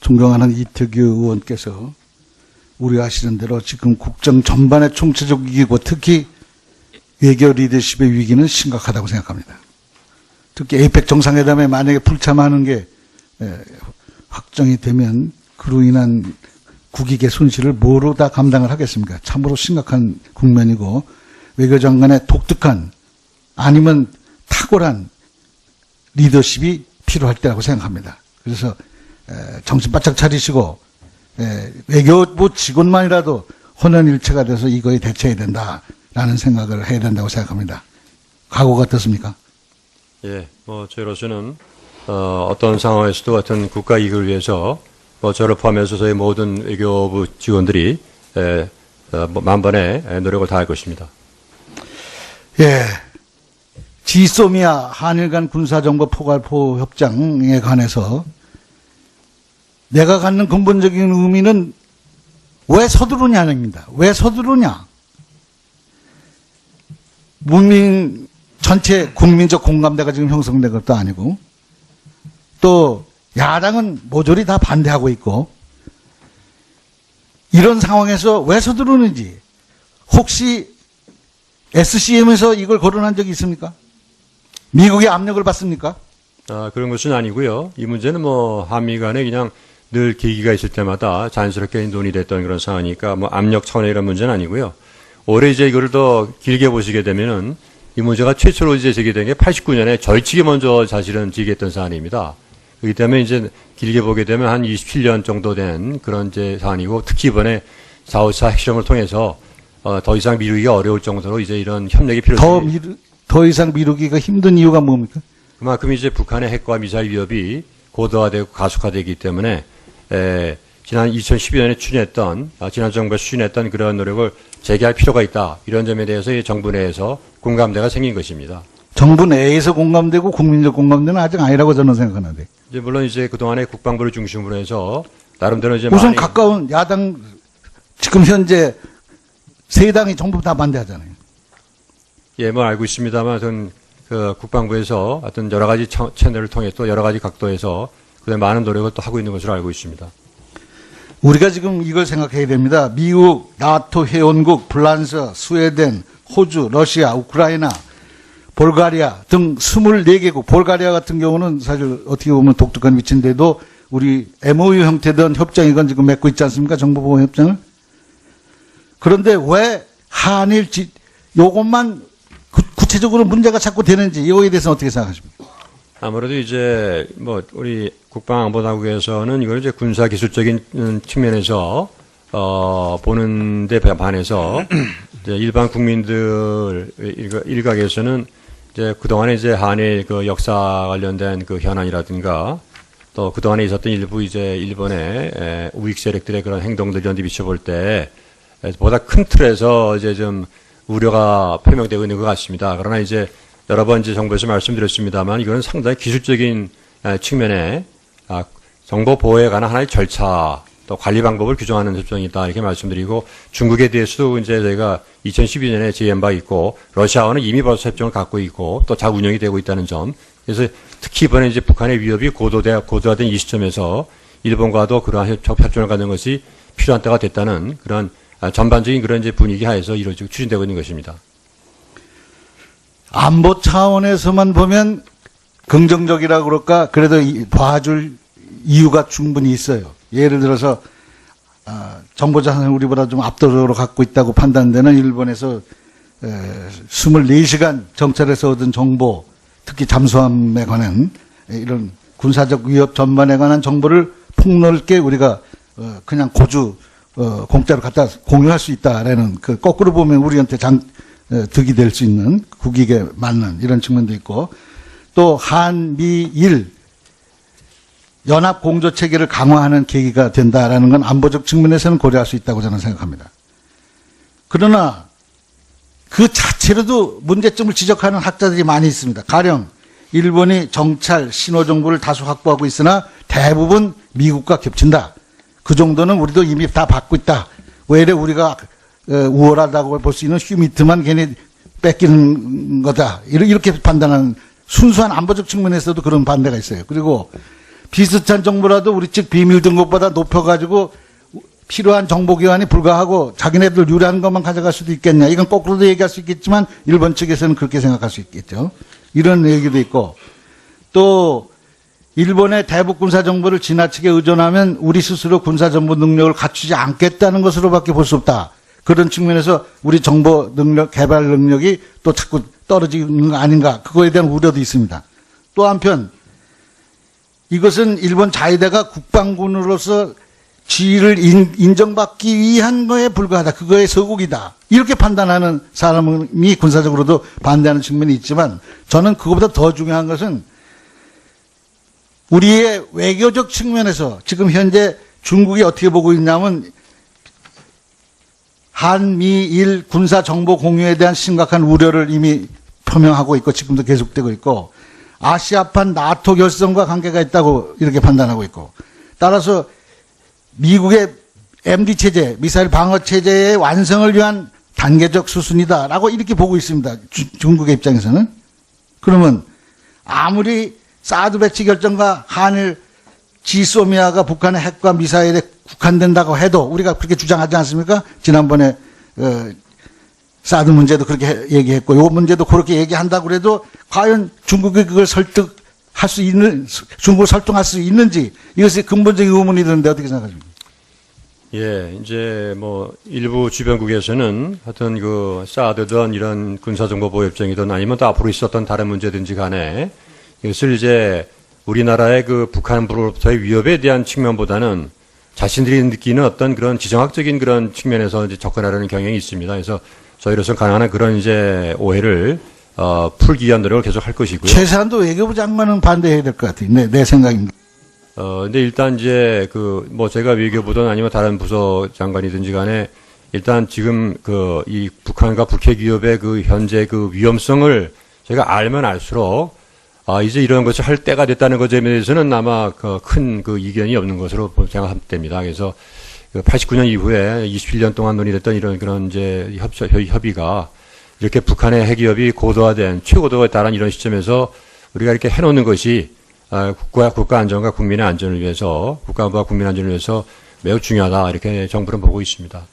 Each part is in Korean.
존경하는 이태규 의원께서 우려하시는 대로 지금 국정 전반의 총체적 위기고 특히 외교 리더십의 위기는 심각하다고 생각합니다. 특히 에이펙 정상회담에 만약에 불참하는 게 확정이 되면 그로 인한 국익의 손실을 뭐로 다 감당을 하겠습니까? 참으로 심각한 국면이고 외교장관의 독특한 아니면 탁월한 리더십이 필요할 때라고 생각합니다. 그래서 정신 바짝 차리시고 외교부 직원만이라도 혼연일체가 돼서 이거에 대처해야 된다라는 생각을 해야 된다고 생각합니다. 각오가 어떻습니까? 예, 저희로서는 어떤 상황에서도 같은 국가 이익을 위해서 저를 포함해서 저희 모든 외교부 직원들이 만번의 노력을 다할 것입니다. 예, 지소미아 한일 간 군사정보 포괄포 협정에 관해서 내가 갖는 근본적인 의미는 왜 서두르냐입니다. 왜 서두르냐? 문민 전체 국민적 공감대가 지금 형성된 것도 아니고 또 야당은 모조리 다 반대하고 있고 이런 상황에서 왜 서두르는지 혹시 SCM에서 이걸 거론한 적이 있습니까? 미국의 압력을 받습니까? 그런 것은 아니고요. 이 문제는 한미 간에 그냥 늘 계기가 있을 때마다 자연스럽게 논의됐던 그런 상황이니까 압력 차원의 이런 문제는 아니고요. 올해 이제 이거를 더 길게 보시게 되면은 이 문제가 최초로 이제 제기된 게 89년에 절칙이 먼저 사실은 제기했던 사안입니다. 그렇기 때문에 이제 길게 보게 되면 한 27년 정도 된 그런 이제 사안이고 특히 이번에 4.54 핵실험을 통해서 더 이상 미루기가 어려울 정도로 이제 이런 협력이 필요합니다. 더 이상 미루기가 힘든 이유가 뭡니까? 그만큼 이제 북한의 핵과 미사일 위협이 고도화되고 가속화되기 때문에 지난 2012년에 지난 정부가 추진했던 그런 노력을 재개할 필요가 있다. 이런 점에 대해서 이 정부 내에서 공감대가 생긴 것입니다. 정부 내에서 공감되고 국민적 공감대는 아직 아니라고 저는 생각하는데. 이제 물론 이제 그동안에 국방부를 중심으로 해서 나름대로 이제 우선 가까운 야당 지금 현재 세 당이 전부 다 반대하잖아요. 예, 알고 있습니다만 하여튼 그 국방부에서 하여튼 여러 가지 채널을 통해 또 여러 가지 각도에서 그다음에 많은 노력을 또 하고 있는 것으로 알고 있습니다. 우리가 지금 이걸 생각해야 됩니다. 미국, 나토 회원국, 프랑스, 스웨덴, 호주, 러시아, 우크라이나, 볼가리아 등 24개국, 볼가리아 같은 경우는 사실 어떻게 보면 독특한 위치인데도 우리 MOU 형태된 협정이건 지금 맺고 있지 않습니까? 정보보호 협정을. 그런데 왜 한일 요것만 구체적으로 문제가 자꾸 되는지 이거에 대해서는 어떻게 생각하십니까? 아무래도 이제 우리 국방안보당국에서는 이걸 이제 군사 기술적인 측면에서 보는 데 반해서 이제 일반 국민들 일각에서는 이제 그동안에 이제 한일 그 역사 관련된 그 현안이라든가 또 그동안에 있었던 일부 이제 일본의 우익 세력들의 그런 행동들 이런 데 비춰볼 때 보다 큰 틀에서 이제 좀 우려가 표명되고 있는 것 같습니다. 그러나 이제 여러 번 이제 정부에서 말씀드렸습니다만 이거는 상당히 기술적인 측면에 정보 보호에 관한 하나의 절차 또 관리 방법을 규정하는 협정이다 이렇게 말씀드리고 중국에 대해서도 이제 저희가 2012년에 제의한 바 있고 러시아와는 이미 벌써 협정을 갖고 있고 또 잘 운영이 되고 있다는 점. 그래서 특히 이번에 이제 북한의 위협이 고도화된 이 시점에서 일본과도 그러한 협정을 갖는 것이 필요한 때가 됐다는 그런 전반적인 그런 이제 분위기 하에서 이루어지고 추진되고 있는 것입니다. 안보 차원에서만 보면 긍정적이라고 그럴까 그래도 봐줄 이유가 충분히 있어요. 예를 들어서 정보 자산을 우리보다 좀 압도적으로 갖고 있다고 판단되는 일본에서 24시간 정찰에서 얻은 정보, 특히 잠수함에 관한 이런 군사적 위협 전반에 관한 정보를 폭넓게 우리가 그냥 공짜로 갖다 공유할 수 있다라는 그 거꾸로 보면 우리한테 득이 될 수 있는 국익에 맞는 이런 측면도 있고 또 한미일 연합 공조 체계를 강화하는 계기가 된다라는 건 안보적 측면에서는 고려할 수 있다고 저는 생각합니다. 그러나 그 자체로도 문제점을 지적하는 학자들이 많이 있습니다. 가령 일본이 정찰, 신호 정보를 다수 확보하고 있으나 대부분 미국과 겹친다. 그 정도는 우리도 이미 다 받고 있다. 왜 이래 우리가 우월하다고 볼 수 있는 휴미트만 괜히 뺏기는 거다. 이렇게 판단하는 순수한 안보적 측면에서도 그런 반대가 있어요. 그리고 비슷한 정보라도 우리 측 비밀 등급보다 높여가지고 필요한 정보기관이 불가하고 자기네들 유리한 것만 가져갈 수도 있겠냐. 이건 거꾸로도 얘기할 수 있겠지만 일본 측에서는 그렇게 생각할 수 있겠죠. 이런 얘기도 있고 또 일본의 대북 군사 정보를 지나치게 의존하면 우리 스스로 군사 정보 능력을 갖추지 않겠다는 것으로밖에 볼 수 없다. 그런 측면에서 우리 정보 능력, 개발 능력이 또 자꾸 떨어지는 거 아닌가. 그거에 대한 우려도 있습니다. 또 한편 이것은 일본 자위대가 국방군으로서 지위를 인정받기 위한 거에 불과하다. 그거의 서국이다. 이렇게 판단하는 사람이 군사적으로도 반대하는 측면이 있지만 저는 그것보다 더 중요한 것은 우리의 외교적 측면에서 지금 현재 중국이 어떻게 보고 있냐면 한미일 군사 정보 공유에 대한 심각한 우려를 이미 표명하고 있고 지금도 계속되고 있고 아시아판 나토 결성과 관계가 있다고 이렇게 판단하고 있고 따라서 미국의 MD 체제, 미사일 방어 체제의 완성을 위한 단계적 수순이다라고 이렇게 보고 있습니다. 중국의 입장에서는. 그러면 아무리 사드 배치 결정과 한일 지소미아가 북한의 핵과 미사일에 국한된다고 해도 우리가 그렇게 주장하지 않습니까? 지난번에 사드 문제도 그렇게 얘기했고 이 문제도 그렇게 얘기한다고 그래도 과연 중국이 그걸 설득할 수 있는 중국을 설득할 수 있는지 이것이 근본적인 의문이 드는데 어떻게 생각하십니까? 예, 이제 뭐 일부 주변국에서는 하여튼 그 사드든 이런 군사정보보호협정이든 아니면 또 앞으로 있었던 다른 문제든지 간에 이것을 이제 우리나라의 그 북한으로부터의 위협에 대한 측면보다는 자신들이 느끼는 어떤 그런 지정학적인 그런 측면에서 이제 접근하려는 경향이 있습니다. 그래서 저희로서 가능한 한 그런 이제 오해를 풀기 위한 노력을 계속 할 것이고요. 최소한도 외교부 장관은 반대해야 될 것 같아요. 내 생각입니다. 근데 일단 이제 뭐 제가 외교부든 아니면 다른 부서 장관이든지 간에 일단 지금 이 북한과 북핵 위협의 그 현재 그 위험성을 제가 알면 알수록 이제 이런 것을 할 때가 됐다는 것에 대해서는 아마 큰 이견이 없는 것으로 생각됩니다. 그래서 89년 이후에 27년 동안 논의됐던 이런 그런 이제 협의가 이렇게 북한의 핵 위협이 고도화된 최고도에 달한 이런 시점에서 우리가 이렇게 해놓는 것이 국가 안전과 국민의 안전을 위해서 국가안보와 국민 안전을 위해서 매우 중요하다 이렇게 정부는 보고 있습니다.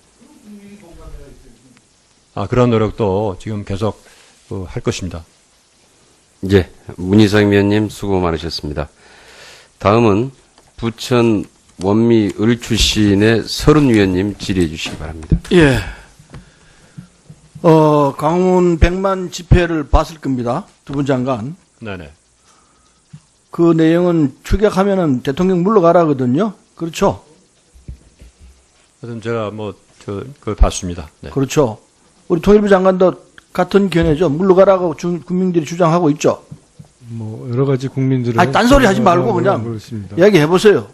그런 노력도 지금 계속 할 것입니다. 예, 문희상 위원님 수고 많으셨습니다. 다음은 부천 원미 을 출신의 서른 위원님 질의해 주시기 바랍니다. 예. 강원 100만 집회를 봤을 겁니다. 두 분 장관. 네네. 그 내용은 추격하면은 대통령 물러가라거든요. 그렇죠? 하여튼 제가 그걸 봤습니다. 네. 그렇죠. 우리 통일부 장관도 같은 견해죠. 물러가라고 국민들이 주장하고 있죠. 뭐 여러 가지 국민들은 아니, 딴소리 하지 말고 그냥 모르겠습니다. 이야기해 보세요.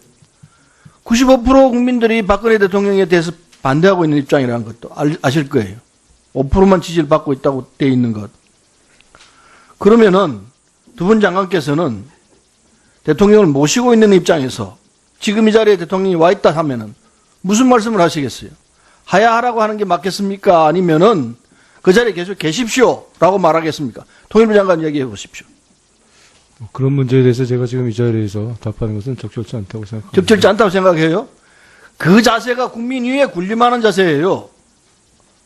95% 국민들이 박근혜 대통령에 대해서 반대하고 있는 입장이라는 것도 아실 거예요. 5%만 지지를 받고 있다고 돼 있는 것. 그러면은 두 분 장관께서는 대통령을 모시고 있는 입장에서 지금 이 자리에 대통령이 와 있다 하면은 무슨 말씀을 하시겠어요? 하야하라고 하는 게 맞겠습니까? 아니면은 그 자리에 계속 계십시오라고 말하겠습니까? 통일부 장관 얘기해 보십시오. 그런 문제에 대해서 제가 지금 이 자리에서 답하는 것은 적절치 않다고 생각합니다. 적절치 않다고 생각해요? 그 자세가 국민 위에 군림하는 자세예요.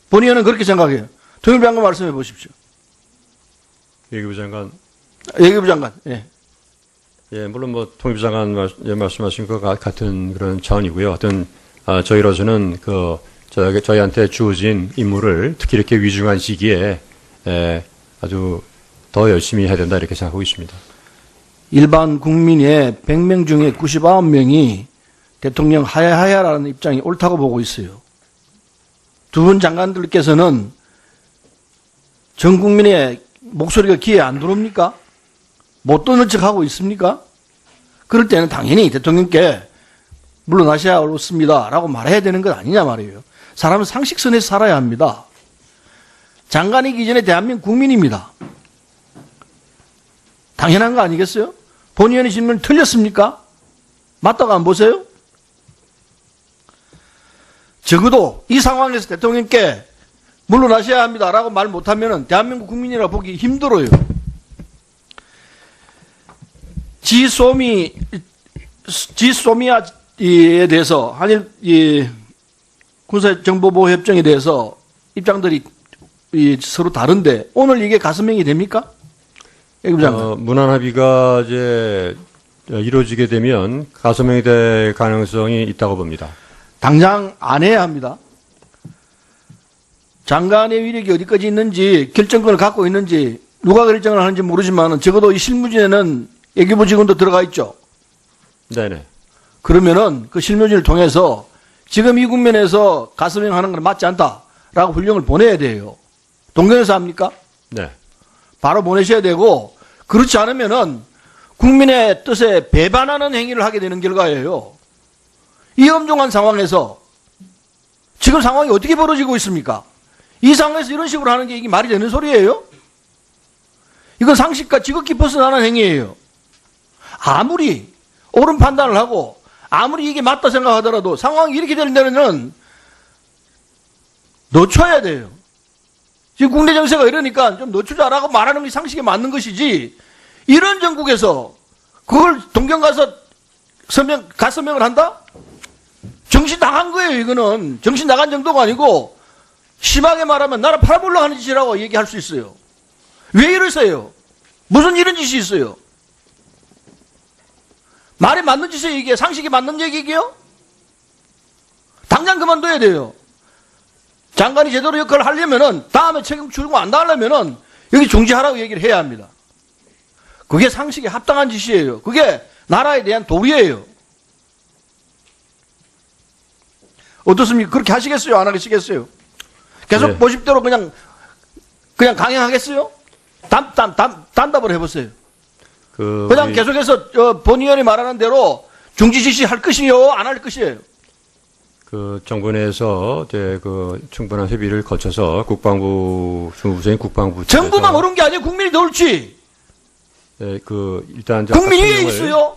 본의원은 그렇게 생각해요. 통일부 장관 말씀해 보십시오. 외교부 장관. 외교부 장관. 예. 예, 물론 뭐 통일부 장관 말씀하신 것 같은 그런 차원이고요. 하여튼 저희로서는 저희한테 주어진 임무를 특히 이렇게 위중한 시기에 아주 더 열심히 해야 된다 이렇게 생각하고 있습니다. 일반 국민의 100명 중에 99명이 대통령 하야하야라는 입장이 옳다고 보고 있어요. 두 분 장관들께서는 전 국민의 목소리가 귀에 안 들어옵니까? 못 듣는 척하고 있습니까? 그럴 때는 당연히 대통령께 물러나셔야 옳습니다 라고 말해야 되는 것 아니냐 말이에요. 사람은 상식선에서 살아야 합니다. 장관이기 전에 대한민국 국민입니다. 당연한 거 아니겠어요? 본의원의 질문 틀렸습니까? 맞다고 안 보세요? 적어도 이 상황에서 대통령께 물러나셔야 합니다라고 말 못하면 대한민국 국민이라 보기 힘들어요. 지소미 지소미아에 대해서 한일 군사정보보호협정에 대해서 입장들이 서로 다른데 오늘 이게 가슴행이 됩니까? 외교부 장관. 문안 합의가 이제 이루어지게 되면 가서명이 될 가능성이 있다고 봅니다. 당장 안 해야 합니다. 장관의 위력이 어디까지 있는지 결정권을 갖고 있는지 누가 결정을 하는지 모르지만 적어도 이 실무진에는 외교부 직원도 들어가 있죠. 네네. 그러면은 그 실무진을 통해서 지금 이 국면에서 가서명하는 건 맞지 않다라고 훈령을 보내야 돼요. 동경에서 합니까? 네. 바로 보내셔야 되고 그렇지 않으면은 국민의 뜻에 배반하는 행위를 하게 되는 결과예요. 이 엄중한 상황에서 지금 상황이 어떻게 벌어지고 있습니까? 이 상황에서 이런 식으로 하는 게 이게 말이 되는 소리예요? 이건 상식과 지극히 벗어나는 행위예요. 아무리 옳은 판단을 하고 아무리 이게 맞다 생각하더라도 상황이 이렇게 되는 데는 늦춰야 돼요. 지금 국내 정세가 이러니까 좀 늦추자라고 말하는 게 상식에 맞는 것이지 이런 정국에서 그걸 동경 가서 가서명을 한다? 정신 나간 거예요, 이거는. 정신 나간 정도가 아니고 심하게 말하면 나라 팔아보려고 하는 짓이라고 얘기할 수 있어요. 왜 이러세요? 무슨 이런 짓이 있어요? 말에 맞는 짓이에요, 이게? 상식에 맞는 얘기게요? 당장 그만둬야 돼요. 장관이 제대로 역할을 하려면은 다음에 책임 줄고 안 하려면은 여기 중지하라고 얘기를 해야 합니다. 그게 상식에 합당한 짓이에요. 그게 나라에 대한 도리예요. 어떻습니까? 그렇게 하시겠어요? 안 하시겠어요? 계속 네. 보십대로 그냥 강행하겠어요? 단답을 해보세요. 그냥 계속해서 본 의원이 말하는 대로 중지 지시할 것이요, 안 할 것이에요. 그 정부 내에서 이제 그 충분한 협의를 거쳐서 국방부 중부부서인 국방부 정부만 모르는 게 아니에요. 국민이 더 옳지. 네, 그 일단 국민이 왜 있어요?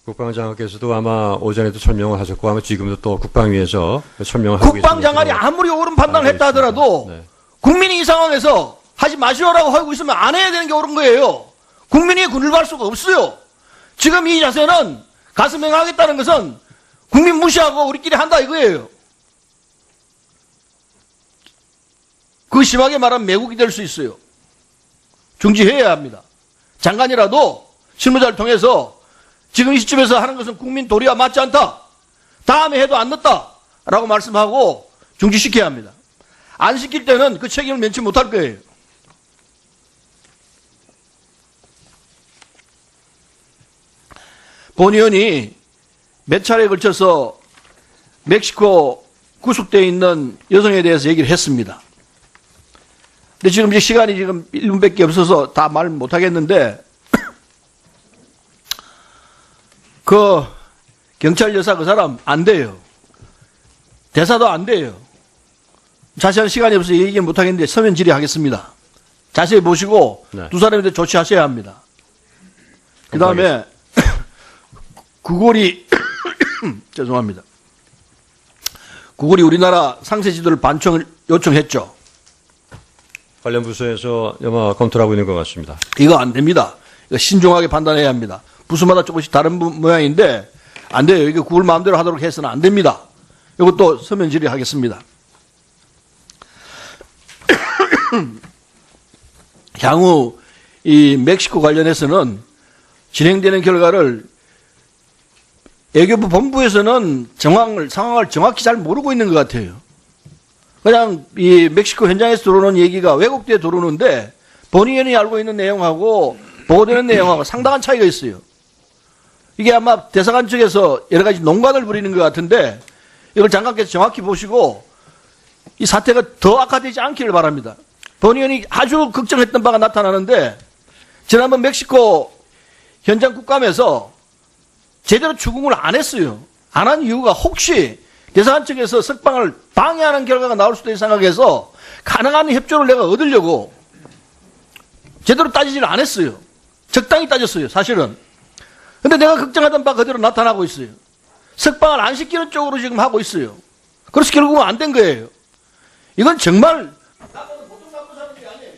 국방장관께서도 아마 오전에도 설명을 하셨고 아마 지금도 또 국방위에서 설명을 하고 계십니다. 국방장관이 아무리 옳은 판단을 했다 하더라도 네. 국민이 이 상황에서 하지 마시오라고 하고 있으면 안 해야 되는 게 옳은 거예요. 국민이 군을 할 수가 없어요. 지금 이 자세는 가슴행하겠다는 것은 국민 무시하고 우리끼리 한다 이거예요. 그 심하게 말하면 매국이 될 수 있어요. 중지해야 합니다. 장관이라도 실무자를 통해서 지금 이 시점에서 하는 것은 국민 도리와 맞지 않다. 다음에 해도 안 늦다. 라고 말씀하고 중지시켜야 합니다. 안 시킬 때는 그 책임을 면치 못할 거예요. 본 의원이 몇 차례에 걸쳐서 멕시코 구속되어 있는 여성에 대해서 얘기를 했습니다. 근데 지금 이제 시간이 지금 1분밖에 없어서 다 말 못하겠는데, 그 경찰 여사 그 사람 안 돼요. 대사도 안 돼요. 자세한 시간이 없어서 얘기 못하겠는데 서면 질의하겠습니다. 자세히 보시고 네. 두 사람한테 조치하셔야 합니다. 그 다음에 구골이 죄송합니다. 구골이 우리나라 상세 지도를 반청을 요청했죠. 관련 부서에서 아마 검토를 하고 있는 것 같습니다. 이거 안 됩니다. 이거 신중하게 판단해야 합니다. 부서마다 조금씩 다른 모양인데 안 돼요. 이거 구글 마음대로 하도록 해서는 안 됩니다. 이것도 서면 질의하겠습니다. 향후 이 멕시코 관련해서는 진행되는 결과를 외교부 본부에서는 상황을 정확히 잘 모르고 있는 것 같아요. 그냥 이 멕시코 현장에서 들어오는 얘기가 왜곡돼 들어오는데 본 의원이 알고 있는 내용하고 보고되는 내용하고 상당한 차이가 있어요. 이게 아마 대사관 측에서 여러 가지 농간을 부리는 것 같은데 이걸 장관께서 정확히 보시고 이 사태가 더 악화되지 않기를 바랍니다. 본 의원이 아주 걱정했던 바가 나타나는데 지난번 멕시코 현장 국감에서 제대로 추궁을 안 했어요. 안 한 이유가 혹시 대사관 측에서 석방을 방해하는 결과가 나올 수도 있다 생각해서 가능한 협조를 내가 얻으려고 제대로 따지지를 안 했어요. 적당히 따졌어요, 사실은. 근데 내가 걱정하던 바 그대로 나타나고 있어요. 석방을 안 시키는 쪽으로 지금 하고 있어요. 그래서 결국은 안 된 거예요. 이건 정말 나는 보통 나쁜 사람들이 아니에요.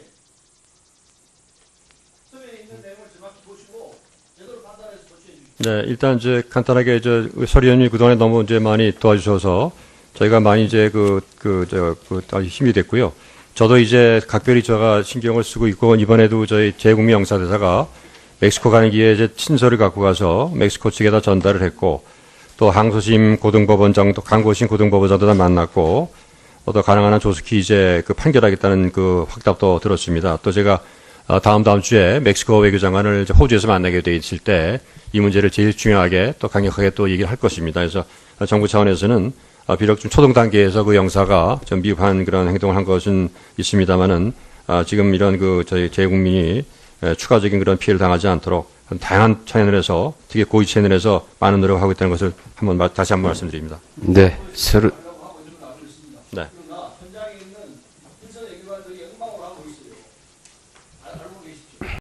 서면에 있는 내용을 정확히 보시고 제대로 판단해서 조치해 주십시오. 네, 일단 이제 간단하게 설 의원님이 그동안에 너무 이제 많이 도와주셔서 저희가 많이 이제 아주 힘이 됐고요. 저도 이제 각별히 제가 신경을 쓰고 있고 이번에도 저희 재국민 영사대사가 멕시코 가는 길에 이제 친서를 갖고 가서 멕시코 측에다 전달을 했고 또 항소심 고등법원장도 강고심 고등법원장도 만났고 또 가능한 한 조속히 이제 판결하겠다는 확답도 들었습니다. 또 제가 다음 주에 멕시코 외교장관을 이제 호주에서 만나게 돼 있을 때 이 문제를 제일 중요하게 또 강력하게 또 얘기를 할 것입니다. 그래서 정부 차원에서는 비록 좀 초동 단계에서 그 영사가 좀 미흡한 그런 행동을 한 것은 있습니다만은 지금 이런 저희 재국민이 추가적인 그런 피해를 당하지 않도록 다양한 채널에서 특히 고위 채널에서 많은 노력을 하고 있다는 것을 다시 한번 말씀드립니다. 네,